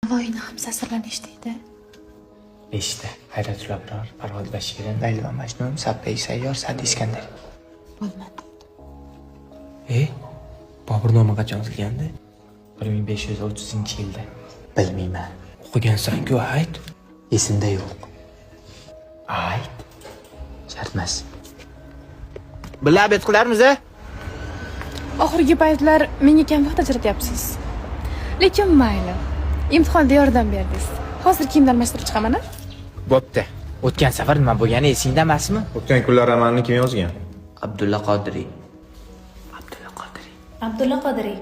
Navoiyni ham sasirlar eshitdi. Eshitdi. Hayratullo Abror, Farhod Bashirin, Layli va Majnun, Sabbay Sayyor, Sa'd Iskandar. Bo'lmadi. Boburnoma qachon yozilgandi? 1530-yilda. Bilmayman. O'qigansan-ku, ayt. Esimda yo'q. Ayt. Shart emas. Birga bet qilarmiz-a? Oxirgi paytlar menga kam vaqt ajratyapsiz. Lekin mayli. Imtihonda yordam berdingiz. Hozir kiyimdan almashtirib chiqaman-a? Bo'pti. O'tgan safar nima bo'lgani esingda emasmi? O'tgan kunlar romanini kim yozgan? Abdulla Qodiriy. Abdulla Qodiriy.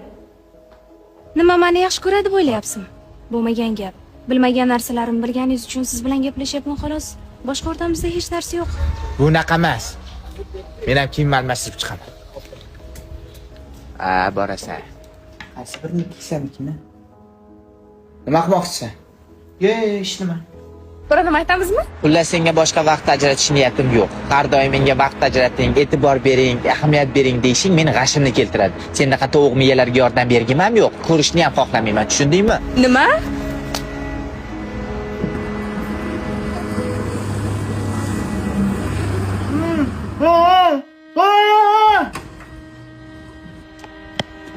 Nima meni yaxshi ko'radi deb o'ylayapsizmi? Bo'lmagan gap. Bilmagan narsalarimni bilganingiz uchun siz bilan gaplashyapman xolos. Boshqa o'rtamizda hech narsa yo'q. Bunaqa emas. Men ham kiyim almashtirib chiqaman. Borasan. Qaysi birini kiysamikini? Nima qilmoqchisan? Hech nima. Bironim aytamizmi? Xullas senga boshqa vaqt ajratish niyatim yo'q. Har doim menga vaqt ajrating, e'tibor bering, ahamiyat bering deyishing meni g'ashimni keltiradi. Sendaqa tovuq miyalarga yordam bergim ham yo'q. Ko'rishni ham xohlamayman, tushundingmi? Nima?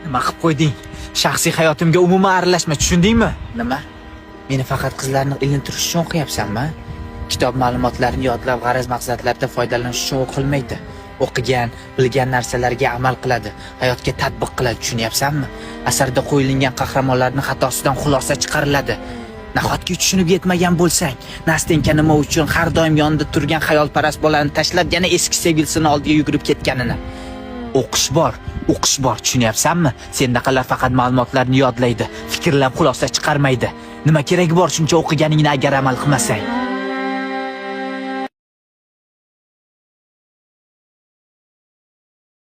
Nima qilib qo'yding? Shaxsiy hayotimga umuman aralashma, tushundingmi? Nima? Meni faqat qizlarni ilintirish uchun o'qiyapsanmi? Kitob ma'lumotlarini yodlab, g'araz maqsadlarda foydalanish uchun o'qilmaydi. O'qigan, bilgan narsalarga amal qiladi, hayotga tatbiq qiladi, tushunyapsanmi? Asarda qo'yilgan qahramonlarning xatosidan xulosa chiqariladi. Nahotki tushunib yetmagan bo'lsang, Nastenka nima uchun har doim yonida turgan xayolparast bolani tashlab, yana eski sevgilisini oldiga yugurib ketganini. O'qish bor, tushunyapsanmi? Sendaqalar faqat ma'lumotlarni yodlaydi, fikrlab xulosa chiqarmaydi. Nima keragi bor shuncha o'qiganingni agar amal qilmasang?